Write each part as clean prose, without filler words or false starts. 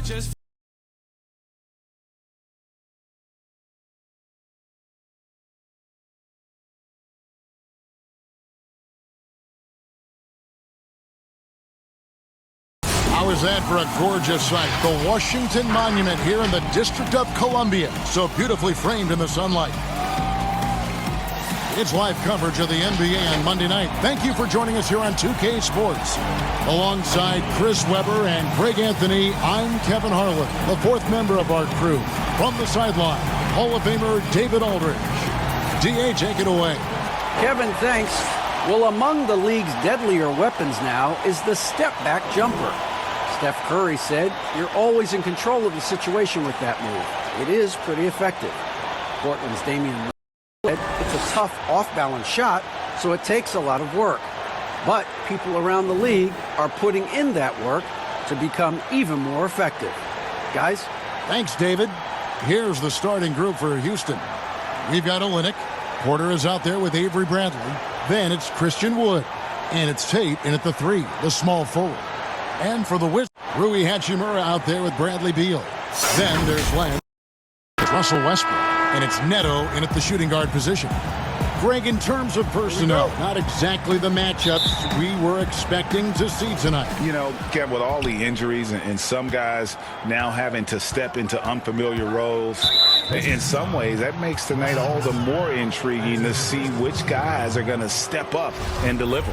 How is that for a gorgeous sight? The Washington Monument here in the District of Columbia, so beautifully framed in the sunlight. It's live coverage of the NBA on Monday night. Thank you for joining us here on 2K Sports. Alongside Chris Webber and Craig Anthony, I'm Kevin Harlan, the fourth member of our crew. From the sideline, Hall of Famer David Aldridge. DA, take it away. Kevin, thanks. Well, among the league's deadlier weapons now is the step-back jumper. Steph Curry said, "You're always in control of the situation with that move. It is pretty effective." Portland's Damian said, "It's a tough off-balance shot, so it takes a lot of work." But people around the league are putting in that work to become even more effective. Guys? Thanks, David. Here's the starting group for Houston. We've got Olynyk. Porter is out there with Avery Bradley. Then it's Christian Wood. And it's Tate in at the 3, the small forward. And for the Wizards, Rui Hachimura out there with Bradley Beal. Then there's Russell Westbrook. And it's Neto in at the shooting guard position. Greg, in terms of personnel, not exactly the matchups we were expecting to see tonight. You know, Kev, with all the injuries and some guys now having to step into unfamiliar roles, in some ways that makes tonight all the more intriguing to see which guys are going to step up and deliver.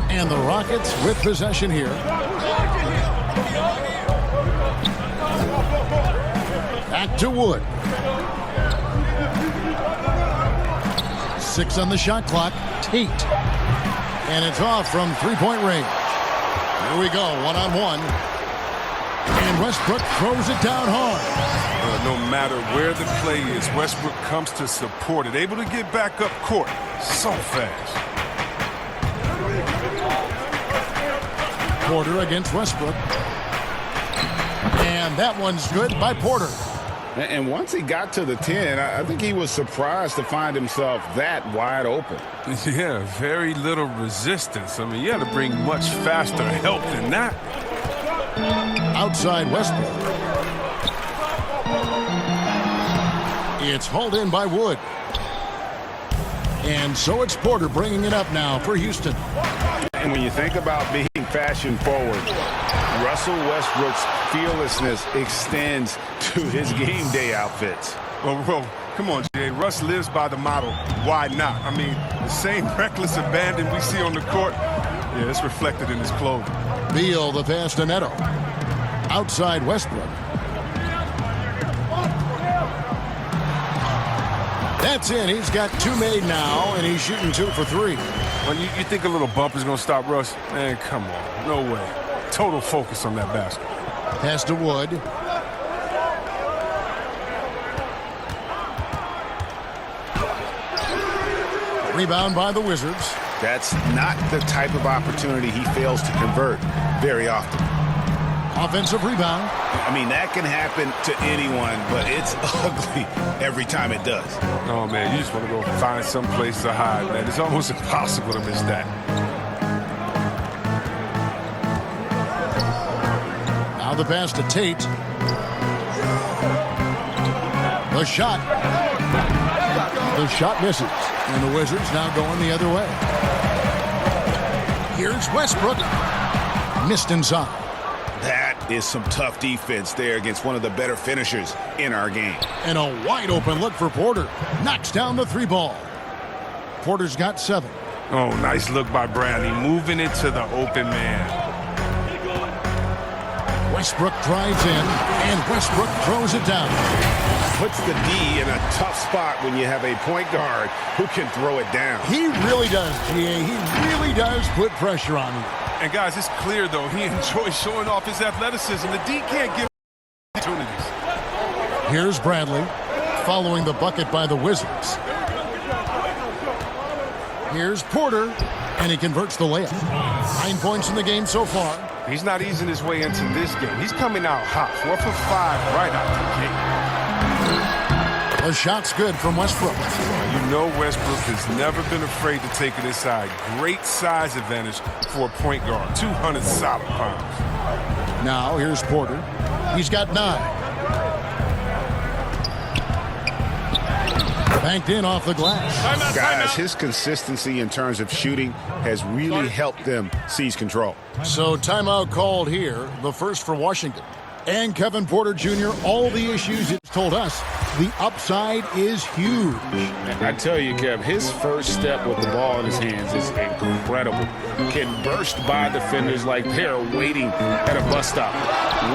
And the Rockets with possession here. Back to Wood. 6 on the shot clock. Tate. And it's off from three-point range. Here we go, one-on-one. And Westbrook throws it down hard. No matter where the play is, Westbrook comes to support it. Able to get back up court so fast. Porter against Westbrook. And that one's good by Porter. And once he got to the 10, I think he was surprised to find himself that wide open. Yeah, very little resistance. I mean, you had to bring much faster help than that. Outside Westbrook. It's hauled in by Wood. And so it's Porter bringing it up now for Houston. And when you think about being fashion forward, Russell Westbrook's fearlessness extends to his game day outfits. Well, come on, Jay. Russ lives by the motto, why not? I mean, the same reckless abandon we see on the court, yeah, it's reflected in his clothing. Beal the pass to Neto. Outside Westbrook. That's in. He's got 2 made now, and he's shooting 2 for 3. Well, you think a little bump is going to stop Russ? Man, come on. No way. Total focus on that basket. Pass to Wood. Rebound by the Wizards. That's not the type of opportunity he fails to convert very often. Offensive rebound. I mean, that can happen to anyone, but it's ugly every time it does. Oh, man, you just want to go find some place to hide, man. It's almost impossible to miss that. Now the pass to Tate. The shot. The shot misses. And the Wizards now going the other way. Here's Westbrook. Missed inside. That is some tough defense there against one of the better finishers in our game. And a wide open look for Porter. Knocks down the 3 ball. Porter's got 7. Oh, nice look by Bradley, moving it to the open man. Westbrook drives in, and Westbrook throws it down. Puts the D in a tough spot when you have a point guard who can throw it down. He really does, GA. He really does put pressure on him. And, guys, it's clear, though, he enjoys showing off his athleticism. The D can't give opportunities. Here's Bradley following the bucket by the Wizards. Here's Porter, and he converts the layup. 9 points in the game so far. He's not easing his way into this game. He's coming out hot. 4 for 5 right out the gate. The shot's good from Westbrook. You know Westbrook has never been afraid to take it inside. Great size advantage for a point guard. 200 solid pounds. Now here's Porter. He's got 9. Banked in off the glass. Guys, his consistency in terms of shooting has really helped them seize control. So timeout called here, the first for Washington. And Kevin Porter Jr., all the issues it's told us, the upside is huge. I tell you, Kev, his first step with the ball in his hands is incredible. Can burst by defenders like they're waiting at a bus stop.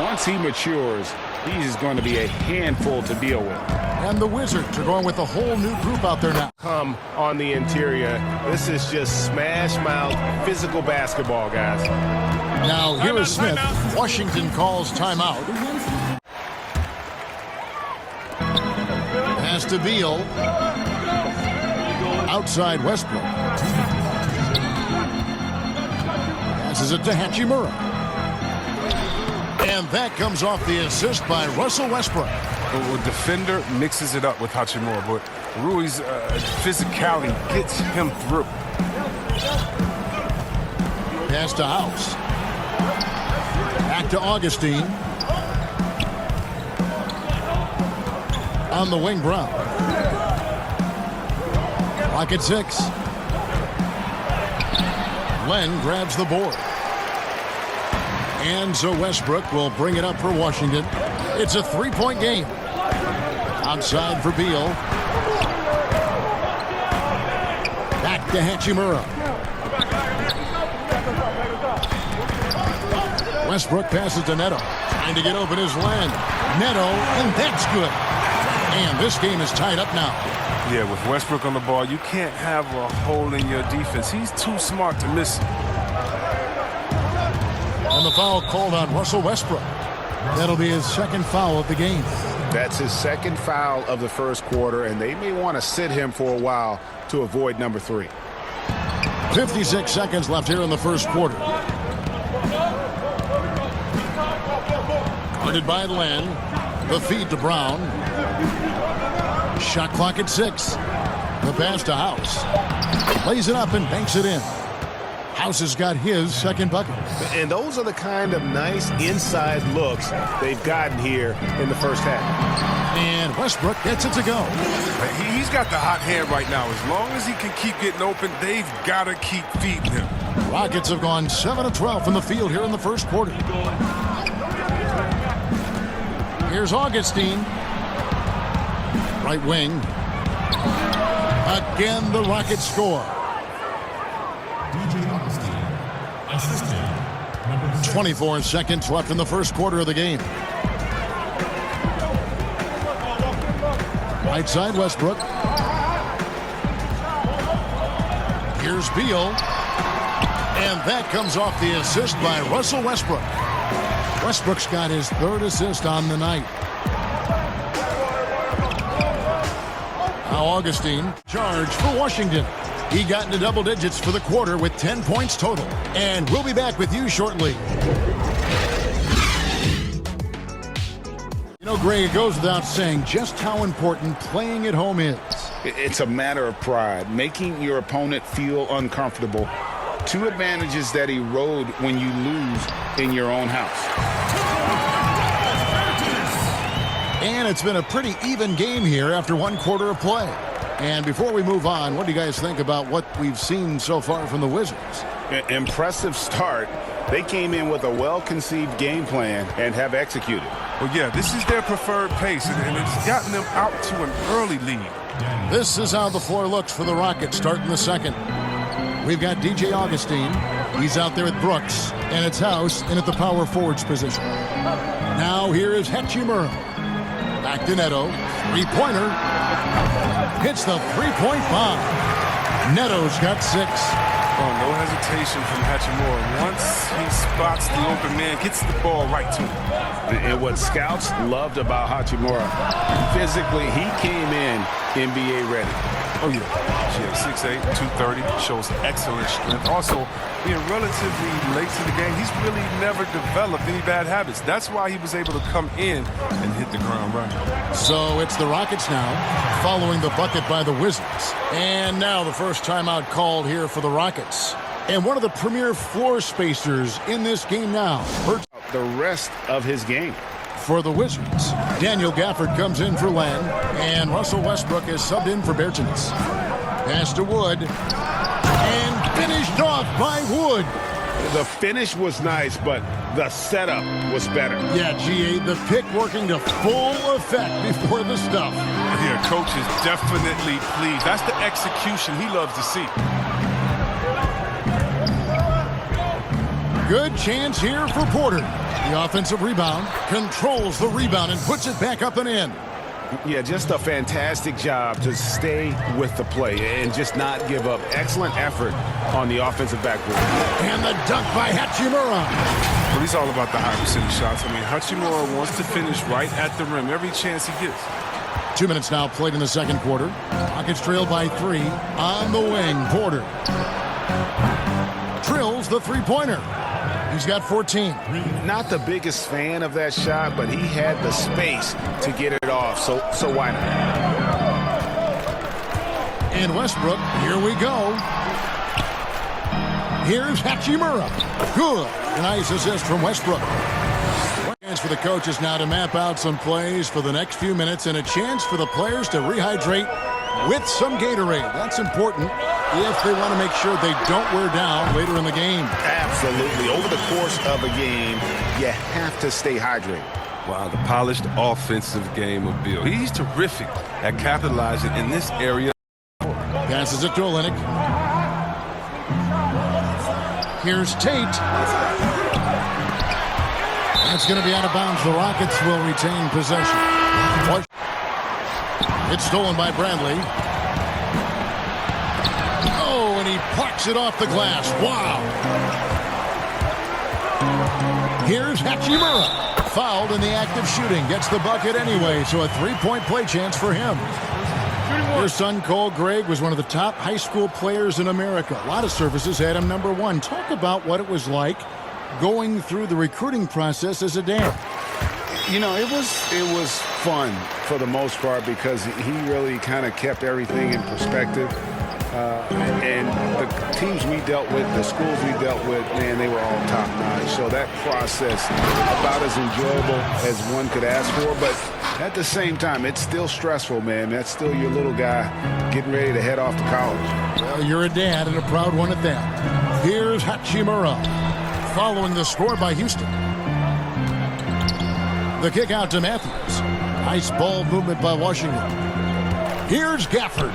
Once he matures, he's going to be a handful to deal with. And the Wizards are going with a whole new group out there now. Come on the interior. This is just smash mouth physical basketball, guys. Now here is Smith. Washington calls timeout. Pass to Beal. Outside Westbrook. Passes it to Hachimura. And that comes off the assist by Russell Westbrook. The defender mixes it up with Hachimura, but Rui's physicality gets him through. Pass to House. Back to Augustine. On the wing, Brown. Clock at 6. Len grabs the board. And so Westbrook will bring it up for Washington. It's a 3-point game. Outside for Beal. Back to Hachimura. Westbrook passes to Neto. Trying to get open his Len. Neto, and that's good. And this game is tied up now. Yeah, with Westbrook on the ball, you can't have a hole in your defense. He's too smart to miss it. And the foul called on Russell Westbrook. That'll be his second foul of the game. That's his second foul of the first quarter, and they may want to sit him for a while to avoid number 3. 56 seconds left here in the first quarter. Guarded by Len. The feed to Brown. Shot clock at 6. The pass to House. Lays it up and banks it in. House has got his second bucket. And those are the kind of nice inside looks they've gotten here in the first half. And Westbrook gets it to go. He's got the hot hand right now. As long as he can keep getting open, they've got to keep feeding him. Rockets have gone 7 of 12 from the field here in the first quarter. Here's Augustine. Right wing. Again, the Rockets score. 24 seconds left in the first quarter of the game. Right side, Westbrook. Here's Beal. And that comes off the assist by Russell Westbrook. Westbrook's got his third assist on the night. Now Augustine, charge for Washington. He got into double digits for the quarter with 10 points total. And we'll be back with you shortly. You know, Greg, it goes without saying just how important playing at home is. It's a matter of pride, making your opponent feel uncomfortable. 2 advantages that erode when you lose in your own house. And it's been a pretty even game here after 1 quarter of play. And before we move on, what do you guys think about what we've seen so far from the Wizards? Impressive start. They came in with a well-conceived game plan and have executed. Well, yeah, this is their preferred pace, and it's gotten them out to an early lead. This is how the floor looks for the Rockets starting the second. We've got DJ Augustine. He's out there with Brooks, and it's House in at the power forwards position. Now here is Hachimura. Back to Neto. Three-pointer. Hits the three-point bomb. Neto's got 6. Oh, no hesitation from Hachimura. Once he spots the open man, gets the ball right to him. And what scouts loved about Hachimura, physically, he came in NBA ready. Oh, yeah. Yeah, 6'8", 230, shows excellent strength. Also, being relatively late to the game, he's really never developed any bad habits. That's why he was able to come in and hit the ground running. So it's the Rockets now, following the bucket by the Wizards. And now the first timeout called here for the Rockets. And one of the premier floor spacers in this game now. The rest of his game. For the Wizards, Daniel Gafford comes in for Len, and Russell Westbrook is subbed in for Bertans. Pass to Wood, and finished off by Wood. The finish was nice, but the setup was better. Yeah, GA, the pick working to full effect before the stuff. Yeah, coach is definitely pleased. That's the execution he loves to see. Good chance here for Porter. The offensive rebound, controls the rebound and puts it back up and in. Yeah, just a fantastic job to stay with the play and just not give up. Excellent effort on the offensive backboard. And the dunk by Hachimura. But he's all about the high percentage shots. I mean, Hachimura wants to finish right at the rim every chance he gets. 2 minutes now played in the second quarter. Rockets trailed by 3. On the wing, Porter drills the three-pointer. He's got 14. Not the biggest fan of that shot, but he had the space to get it off, so why not? And Westbrook, here we go. Here's Hachimura. Good. Nice assist from Westbrook. Chance for the coaches now to map out some plays for the next few minutes and a chance for the players to rehydrate with some Gatorade. That's important if they want to make sure they don't wear down later in the game. Absolutely. Over the course of a game, you have to stay hydrated. Wow, the polished offensive game of Bill. He's terrific at capitalizing in this area. Passes it to Olynyk. Here's Tate. That's going to be out of bounds. The Rockets will retain possession. It's stolen by Bradley. Oh, and he plucks it off the glass. Wow. Here's Hachimura. Fouled in the act of shooting. Gets the bucket anyway, so a three-point play chance for him. Your son, Cole Gregg, was one of the top high school players in America. A lot of services had him number 1. Talk about what it was like going through the recruiting process as a dad. You know, it was fun for the most part because he really kind of kept everything in perspective. And the teams we dealt with, the schools we dealt with, man, they were all top-notch. So that process, about as enjoyable as one could ask for. But at the same time, it's still stressful, man. That's still your little guy getting ready to head off to college. Well, you're a dad and a proud one at that. Here's Hachimura following the score by Houston. The kick out to Matthews. Nice ball movement by Washington. Here's Gafford.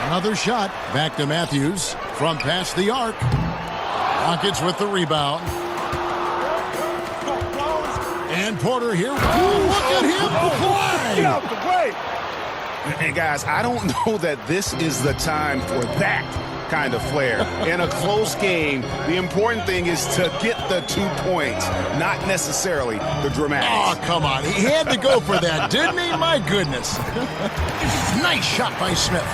Another shot. Back to Matthews from past the arc. Rockets with the rebound. And Porter here. Ooh, look at him fly! Get out the way! And guys, I don't know that this is the time for that kind of flair. In a close game, the important thing is to get the 2 points, not necessarily the dramatics. Oh, come on. He had to go for that, didn't he? My goodness. Nice shot by Smith.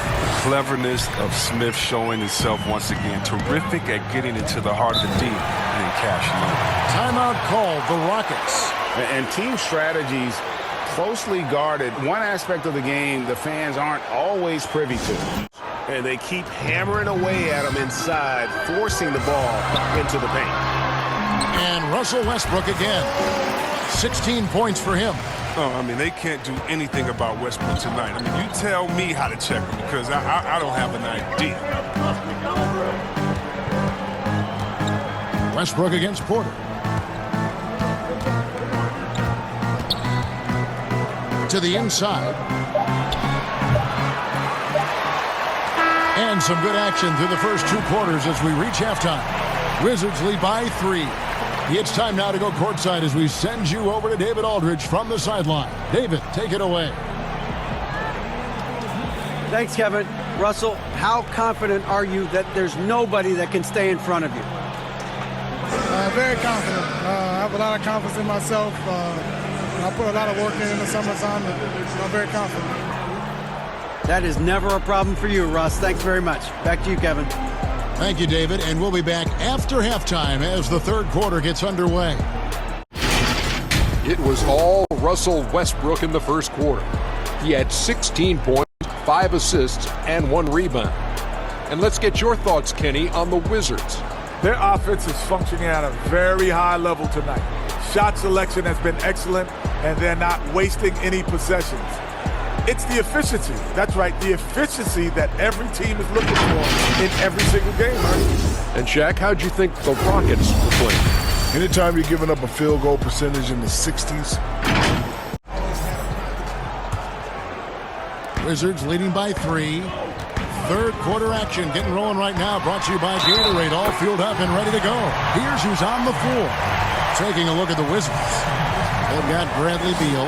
Cleverness of Smith showing itself once again. Terrific at getting into the heart of the deep and then cashing in. Timeout called, the Rockets. And team strategies closely guarded. One aspect of the game the fans aren't always privy to. And they keep hammering away at them inside, forcing the ball into the paint. And Russell Westbrook again. 16 points for him. Oh, I mean, they can't do anything about Westbrook tonight. I mean, you tell me how to check him because I don't have an idea. Westbrook against Porter. To the inside. And some good action through the first 2 quarters as we reach halftime. Wizards lead by 3. It's time now to go courtside as we send you over to David Aldridge from the sideline. David, take it away. Thanks, Kevin. Russell, how confident are you that there's nobody that can stay in front of you? Very confident. I have a lot of confidence in myself. I put a lot of work in the summertime, and I'm very confident. That is never a problem for you, Russ. Thanks very much. Back to you, Kevin. Thank you, David, and we'll be back after halftime as the third quarter gets underway. It was all Russell Westbrook in the first quarter. He had 16 points, 5 assists, and 1 rebound. And let's get your thoughts, Kenny, on the Wizards. Their offense is functioning at a very high level tonight. Shot selection has been excellent, and they're not wasting any possessions. It's the efficiency. That's right, the efficiency that every team is looking for in every single game. And Shaq, how'd you think the Rockets were playing? Anytime you're giving up a field goal percentage in the 60s. Wizards leading by 3. Third quarter action getting rolling right now. Brought to you by Gatorade. All fueled up and ready to go. Here's who's on the floor. Taking a look at the Wizards. They've got Bradley Beal.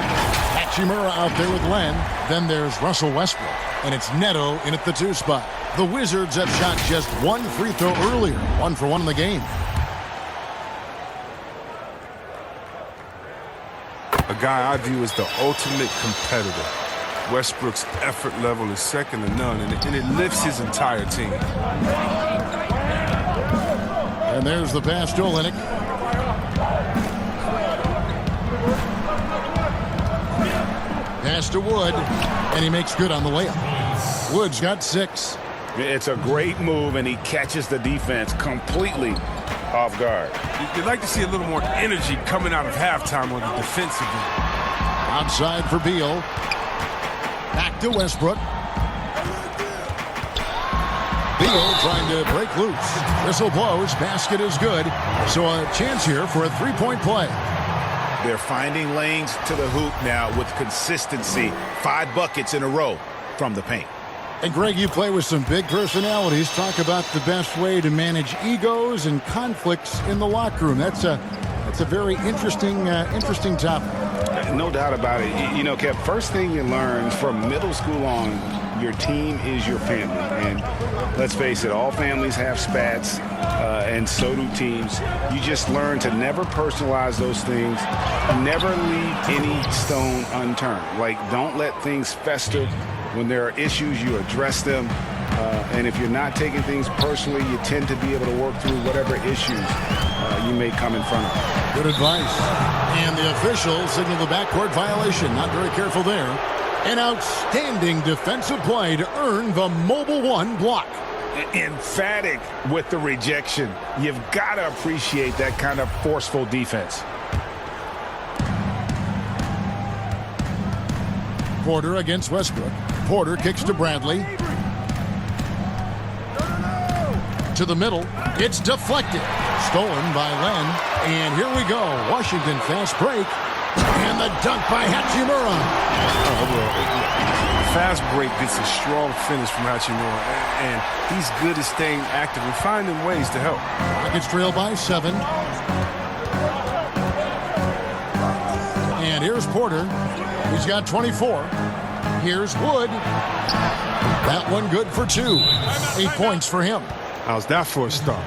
Hachimura out there with Len. Then there's Russell Westbrook. And it's Neto in at the 2 spot. The Wizards have shot just 1 free throw earlier. 1 for 1 in the game. A guy I view as the ultimate competitor. Westbrook's effort level is second to none, and it lifts his entire team. And there's the pass to Olynyk. Pass to Wood, and he makes good on the layup. Wood's got 6. It's a great move, and he catches the defense completely off guard. You'd like to see a little more energy coming out of halftime on the defensive end. Outside for Beal. Back to Westbrook. Beal trying to break loose. Whistle blows. Basket is good. So a chance here for a 3-point play. They're finding lanes to the hoop now with consistency. 5 buckets in a row from the paint. And Greg, you play with some big personalities. Talk about the best way to manage egos and conflicts in the locker room. That's a very interesting topic. No doubt about it. You know, Kev, first thing you learn from middle school on, your team is your family. And let's face it, all families have spats, and so do teams. You just learn to never personalize those things. Never leave any stone unturned. Like, don't let things fester. When there are issues, you address them. And if you're not taking things personally, you tend to be able to work through whatever issues you may come in front of. Good advice. And the official signaled the backcourt violation. Not very careful there. An outstanding defensive play to earn the Mobile One block. Emphatic with the rejection. You've got to appreciate that kind of forceful defense. Porter against Westbrook. Porter kicks to Bradley. To the middle. It's deflected. Stolen by Len. And here we go. Washington fast break. And the dunk by Hachimura. Fast break gets a strong finish from Hachimura, and he's good at staying active and finding ways to help. Rockets trail by 7. And here's Porter. He's got 24. Here's Wood. That one good for 2. 8 points for him. How's that for a start?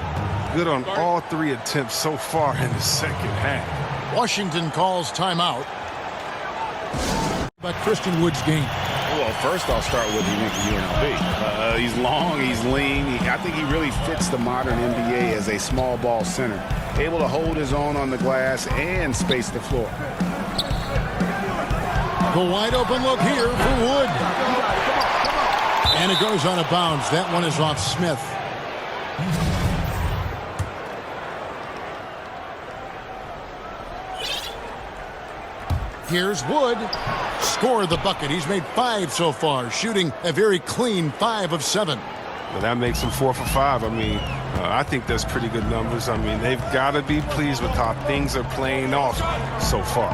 Good on all 3 attempts so far in the second half. Washington calls timeout. But Christian Wood's game. Well, first I'll start with UNLV. He's long, he's lean. I think he really fits the modern NBA as a small ball center. Able to hold his own on the glass and space the floor. The wide open look here for Wood. And it goes out of bounds. That one is off Smith. Here's Wood. Score the bucket. He's made 5 so far, shooting a very clean 5 of 7. Well, that makes him 4 for 5. I mean, I think that's pretty good numbers. I mean, they've got to be pleased with how things are playing off so far.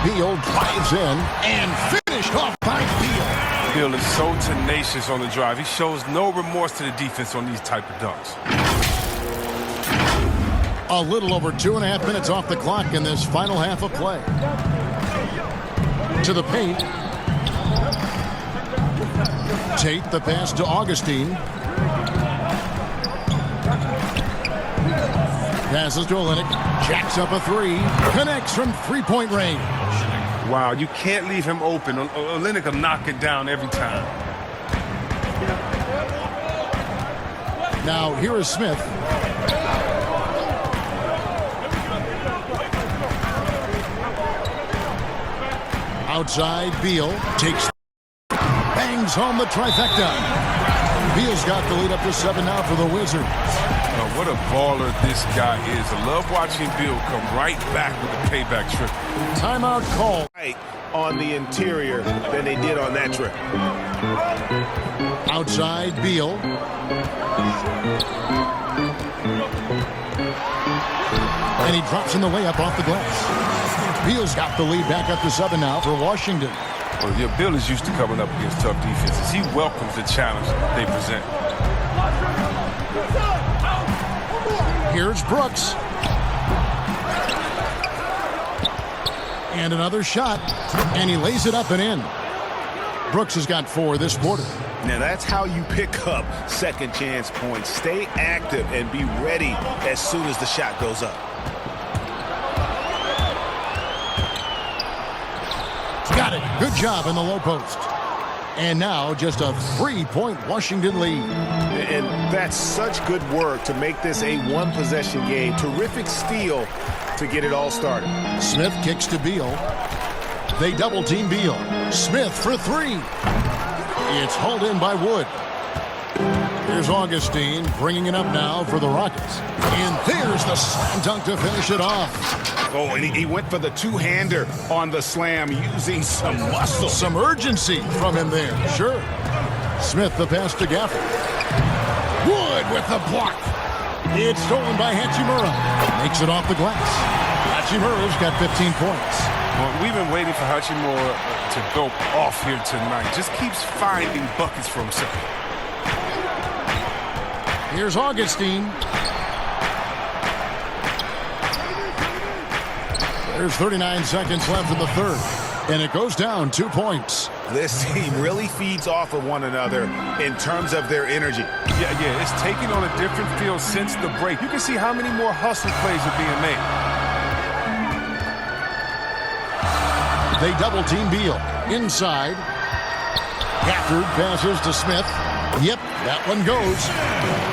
Beal drives in and finished off by Beal. Beal is so tenacious on the drive. He shows no remorse to the defense on these type of dunks. A little over 2.5 minutes off the clock in this final half of play. To the paint. Tate the pass to Augustine. Passes to Olynyk. Jacks up a 3. Connects from 3-point range. Wow, you can't leave him open. Olynyk will knock it down every time. Now, here is Smith. Outside, Beal takes, bangs home the trifecta. Beal's got the lead up to 7 now for the Wizards. Oh, what a baller this guy is. I love watching Beal come right back with a payback trip. Timeout call. Right on the interior than they did on that trip. Outside, Beal. And he drops in the layup off the glass. Beal's got the lead back up to 7 now for Washington. Well, your Bill is used to coming up against tough defenses. He welcomes the challenge they present. Here's Brooks. And another shot. And he lays it up and in. Brooks has got 4 this quarter. Now that's how you pick up second chance points. Stay active and be ready as soon as the shot goes up. Got it. Good job in the low post. And now just a 3-point Washington lead. And that's such good work to make this a one-possession game. Terrific steal to get it all started. Smith kicks to Beal. They double-team Beal. Smith for 3. It's hauled in by Wood. Here's Augustine bringing it up now for the Rockets. And there's the slam dunk to finish it off. Oh, and he went for the two-hander on the slam using some muscle. Some urgency from him there, sure. Smith the pass to Gafford. Wood with the block. It's stolen by Hachimura. Makes it off the glass. Hachimura's got 15 points. Well, we've been waiting for Hachimura to go off here tonight. Just keeps finding buckets for himself. Here's Augustine. There's 39 seconds left in the third. And it goes down 2 points. This team really feeds off of one another in terms of their energy. Yeah, it's taking on a different feel since the break. You can see how many more hustle plays are being made. They double-team Beal. Inside. Gafford passes to Smith. Yep, that one goes.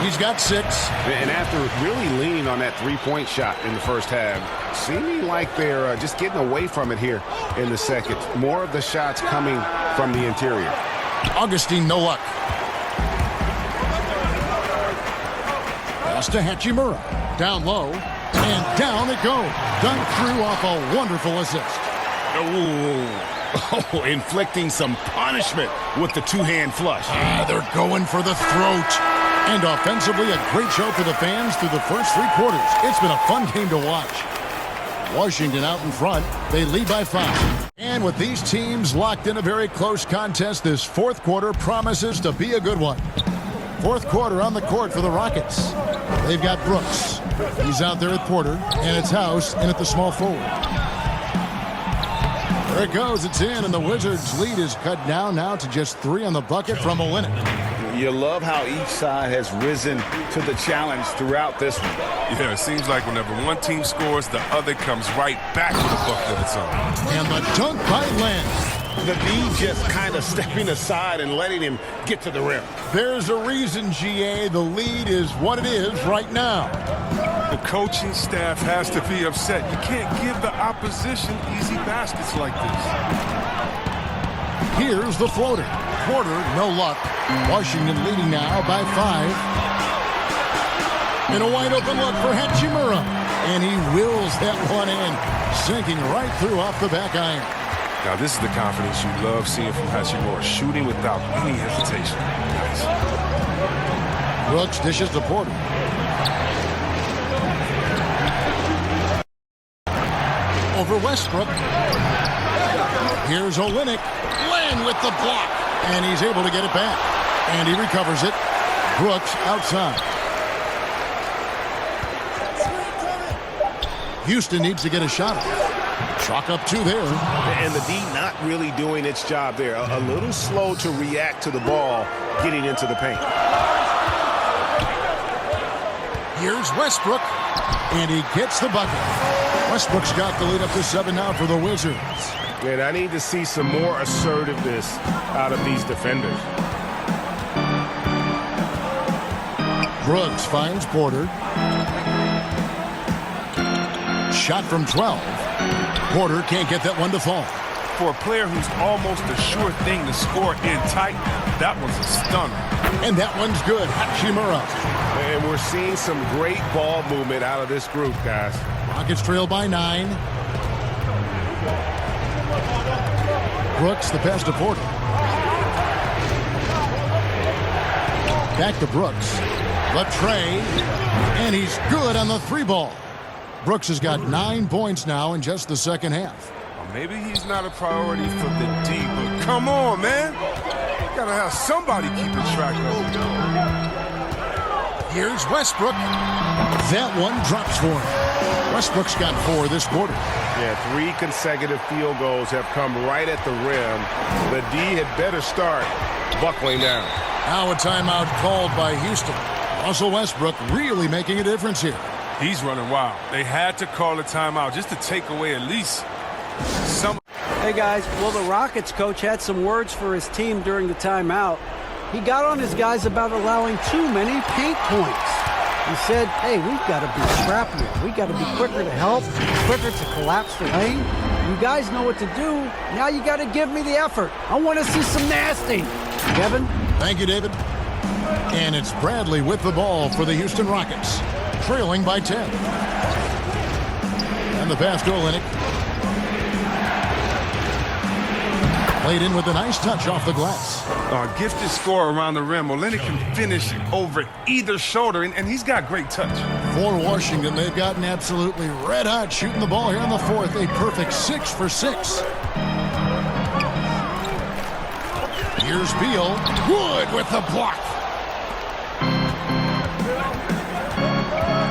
He's got 6. And after really leaning on that three-point shot in the first half, seeming like they're just getting away from it here in the second. More of the shots coming from the interior. Augustine, no luck. Pass to Hachimura. Down low. And down it goes. Dunk through off a wonderful assist. Oh, inflicting some punishment with the two-hand flush. They're going for the throat. And offensively, a great show for the fans through the first 3 quarters. It's been a fun game to watch. Washington out in front. They lead by 5. And with these teams locked in a very close contest, this fourth quarter promises to be a good one. Fourth quarter on the court for the Rockets. They've got Brooks. He's out there at Porter. And it's House in at the small forward. There it goes. It's in. And the Wizards' lead is cut down now to just 3 on the bucket from Olynyk. You love how each side has risen to the challenge throughout this one. Yeah, it seems like whenever one team scores, the other comes right back with a bucket of its own. And the dunk by Lance. The D just kind of stepping aside and letting him get to the rim. There's a reason, GA, the lead is what it is right now. The coaching staff has to be upset. You can't give the opposition easy baskets like this. Here's the floater. Porter, no luck. Washington leading now by 5. And a wide open look for Hachimura. And he wills that one in, sinking right through off the back iron. Now this is the confidence you love seeing from Hachimura, shooting without any hesitation. Nice. Brooks dishes to Porter. Over Westbrook. Here's Olynyk. Len with the block. And he's able to get it back. And he recovers it. Brooks outside. Houston needs to get a shot off. Chalk up 2 there. And the D not really doing its job there. A little slow to react to the ball getting into the paint. Here's Westbrook. And he gets the bucket. Westbrook's got the lead up to 7 now for the Wizards. And I need to see some more assertiveness out of these defenders. Brooks finds Porter. Shot from 12. Porter can't get that one to fall. For a player who's almost a sure thing to score in tight, that one's a stunner. And that one's good. Hachimura. And we're seeing some great ball movement out of this group, guys. Rockets trail by 9. Brooks, the pass to Porter. Back to Brooks. The tray. And he's good on the 3-ball. Brooks has got 9 points now in just the second half. Maybe he's not a priority for the D, but come on, man. You gotta have somebody keeping track of him. Here's Westbrook. That one drops for him. Westbrook's got 4 this quarter. Yeah, 3 consecutive field goals have come right at the rim. The D had better start buckling down. Now a timeout called by Houston. Russell Westbrook really making a difference here. He's running wild. They had to call a timeout just to take away at least some. Hey guys, well, the Rockets coach had some words for his team during the timeout. He got on his guys about allowing too many paint points. He said, hey, we've got to be scrappier. We've got to be quicker to help, quicker to collapse the lane. You guys know what to do. Now you got to give me the effort. I want to see some nasty. Kevin? Thank you, David. And it's Bradley with the ball for the Houston Rockets, trailing by 10. And the pass to Olynyk. Played in with a nice touch off the glass. Gifted score around the rim. Olynyk can finish over either shoulder, and he's got great touch. For Washington, they've gotten absolutely red hot shooting the ball here in the fourth. A perfect 6 for 6. Here's Beal. Wood with the block.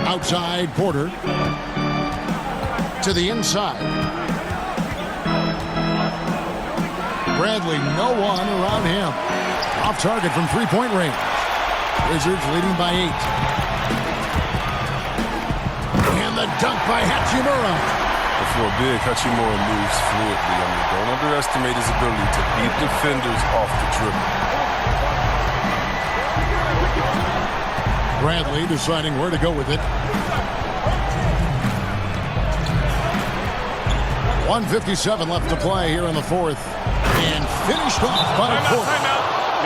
Outside, Porter. To the inside. Bradley, no one around him. Off target from three-point range. Wizards leading by 8. And the dunk by Hachimura. For a big, Hachimura moves fluidly. Don't underestimate his ability to beat defenders off the dribble. Bradley deciding where to go with it. 1:57 left to play here in the fourth. And finished off by Porter.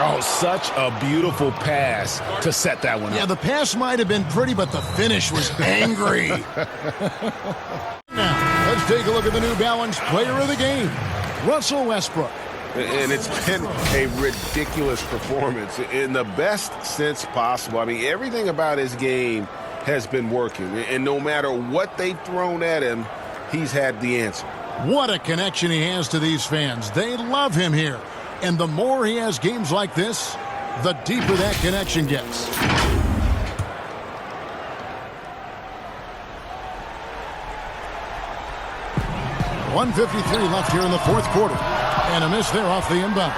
Oh, such a beautiful pass to set that one up. Yeah, the pass might have been pretty, but the finish was angry. Now, let's take a look at the New Balance player of the game, Russell Westbrook. And it's been a ridiculous performance in the best sense possible. I mean, everything about his game has been working. And no matter what they've thrown at him, he's had the answer. What a connection he has to these fans. They love him here. And the more he has games like this, the deeper that connection gets. .153 left here in the fourth quarter. And a miss there off the inbound.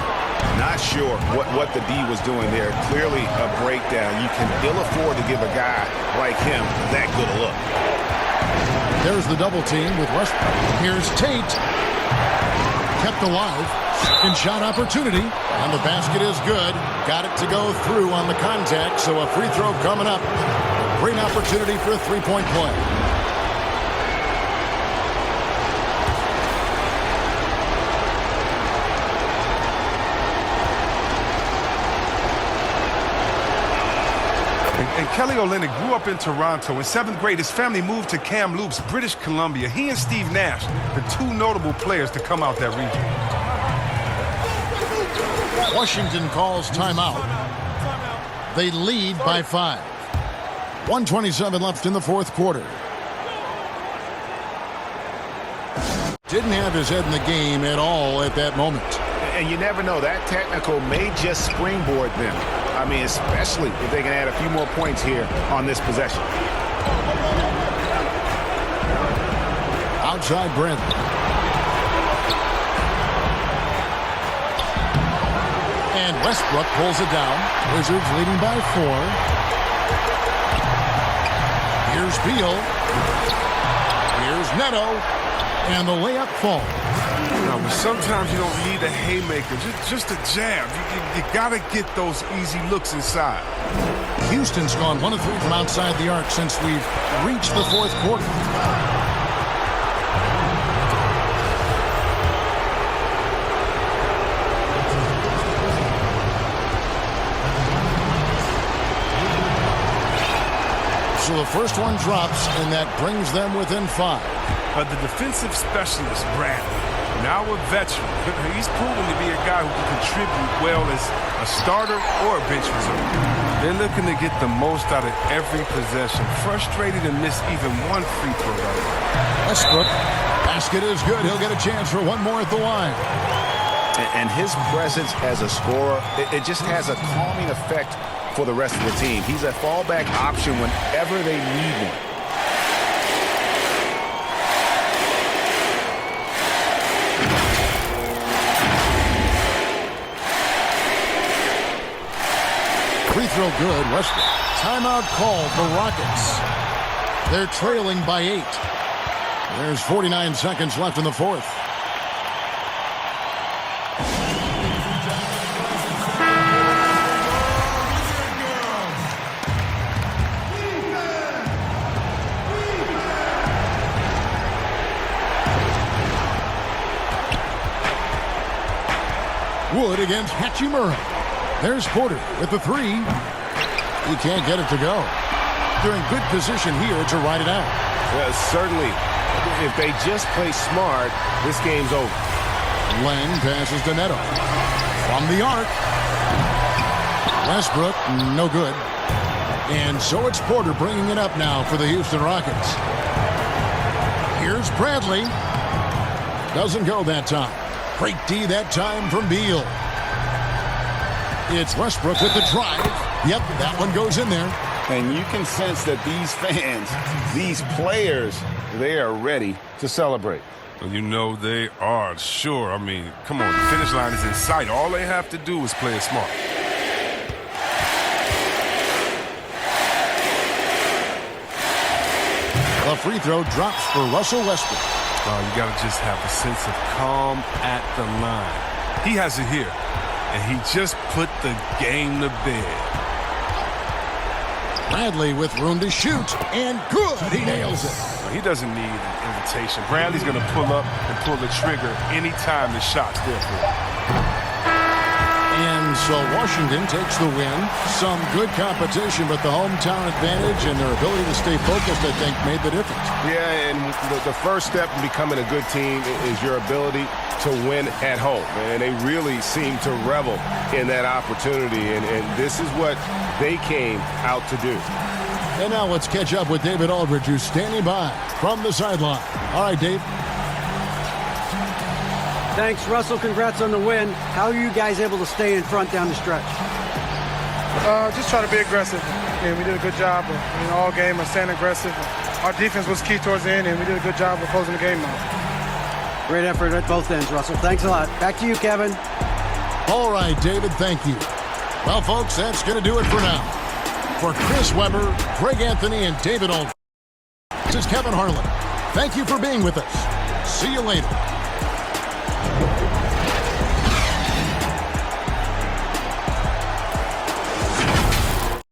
Not sure what the D was doing there. Clearly a breakdown. You can ill afford to give a guy like him that good a look. There's the double team with Westbrook. Here's Tate. Kept alive. Second shot opportunity. And the basket is good. Got it to go through on the contact. So a free throw coming up. Great opportunity for a three-point play. And Kelly Olynyk grew up in Toronto. In 7th grade, his family moved to Kamloops, British Columbia. He and Steve Nash, the 2 notable players to come out that region. Washington calls timeout. They lead by 5. 1:27 left in the fourth quarter. Didn't have his head in the game at all at that moment. And you never know, that technical may just springboard them. I mean, especially if they can add a few more points here on this possession. Outside Bradley. And Westbrook pulls it down. Wizards leading by 4. Here's Beal. Here's Neto. And the layup falls. No, but sometimes you don't need a haymaker, just a jab. You got to get those easy looks inside. Houston's gone 1 of 3 from outside the arc since we've reached the fourth quarter. So the first one drops, and that brings them within 5. But the defensive specialist, Bradley, now a veteran, he's proven to be a guy who can contribute well as a starter or a bench reserve. They're looking to get the most out of every possession. Frustrated to miss even one free throw right now. Westbrook, basket is good. He'll get a chance for one more at the line. And his presence as a scorer, it just has a calming effect for the rest of the team. He's a fallback option whenever they need one. Free throw good. Westbrook. Timeout called the Rockets. They're trailing by 8. There's 49 seconds left in the fourth. Wood against Hachimura. There's Porter with the 3. He can't get it to go. They're in good position here to ride it out. Well, certainly, if they just play smart, this game's over. Lang passes to Neto. From the arc. Westbrook, no good. And so it's Porter bringing it up now for the Houston Rockets. Here's Bradley. Doesn't go that time. Great D that time from Beal. It's Westbrook with the drive. Yep, that one goes in there. And you can sense that these fans, these players, they are ready to celebrate. Well, you know they are, sure. I mean, come on, the finish line is in sight. All they have to do is play it smart. A free throw drops for Russell Westbrook. You got to just have a sense of calm at the line. He has it here, and he just put the game to bed. Bradley with room to shoot, and good. He nails it. He doesn't need an invitation. Bradley's going to pull up and pull the trigger anytime the shot's there for him. And so Washington takes the win. Some good competition, but the hometown advantage and their ability to stay focused, I think, made the difference. Yeah, and the first step in becoming a good team is your ability to win at home. And they really seem to revel in that opportunity, and this is what they came out to do. And now let's catch up with David Aldridge, who's standing by from the sideline. All right, Dave. Thanks, Russell. Congrats on the win. How are you guys able to stay in front down the stretch? Just try to be aggressive. And we did a good job of, all game of staying aggressive. Our defense was key towards the end, and we did a good job of closing the game out. Great effort at both ends, Russell. Thanks a lot. Back to you, Kevin. All right, David, thank you. Well, folks, that's going to do it for now. For Chris Webber, Greg Anthony, and David Aldridge, this is Kevin Harlan. Thank you for being with us. See you later.